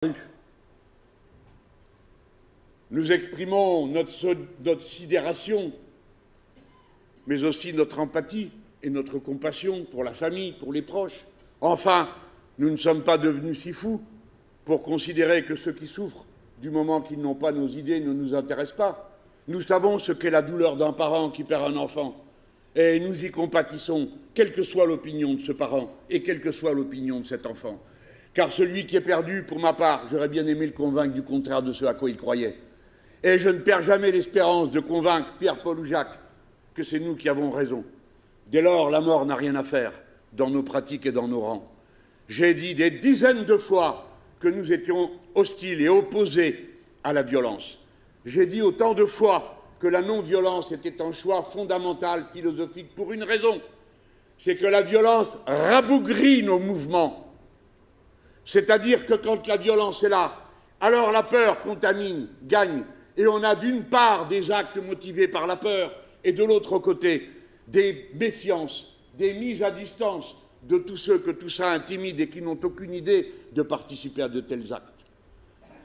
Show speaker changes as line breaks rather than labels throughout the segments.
rue. Nous exprimons notre sidération, mais aussi notre empathie et notre compassion pour la famille, pour les proches. Enfin, nous ne sommes pas devenus si fous pour considérer que ceux qui souffrent, du moment qu'ils n'ont pas nos idées, ne nous intéressent pas. Nous savons ce qu'est la douleur d'un parent qui perd un enfant, et nous y compatissons, quelle que soit l'opinion de ce parent et quelle que soit l'opinion de cet enfant. Car celui qui est perdu, pour ma part, j'aurais bien aimé le convaincre du contraire de ce à quoi il croyait. Et je ne perds jamais l'espérance de convaincre Pierre, Paul ou Jacques que c'est nous qui avons raison. Dès lors, la mort n'a rien à faire dans nos pratiques et dans nos rangs. J'ai dit des dizaines de fois que nous étions hostiles et opposés à la violence. J'ai dit autant de fois que la non-violence était un choix fondamental, philosophique, pour une raison. C'est que la violence rabougrit nos mouvements. C'est-à-dire que quand la violence est là, alors la peur contamine, gagne. Et on a d'une part des actes motivés par la peur et de l'autre côté des méfiances, des mises à distance de tous ceux que tout ça intimide et qui n'ont aucune idée de participer à de tels actes.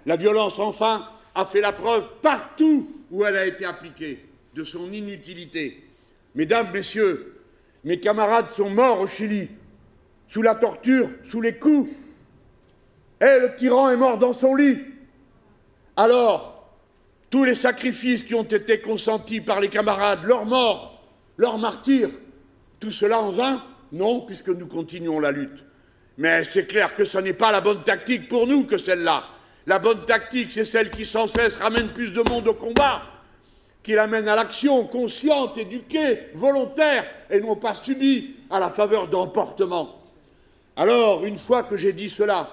La violence, enfin, a fait la preuve partout où elle a été appliquée de son inutilité. Mesdames, Messieurs, mes camarades sont morts au Chili, sous la torture, sous les coups. Et le tyran est mort dans son lit. Alors, tous les sacrifices qui ont été consentis par les camarades, leur mort, leur martyr, tout cela en vain? Non, puisque nous continuons la lutte. Mais c'est clair que ce n'est pas la bonne tactique pour nous que celle-là. La bonne tactique, c'est celle qui sans cesse ramène plus de monde au combat, qui l'amène à l'action consciente, éduquée, volontaire, et non pas subie à la faveur d'emportements. Alors, une fois que j'ai dit cela,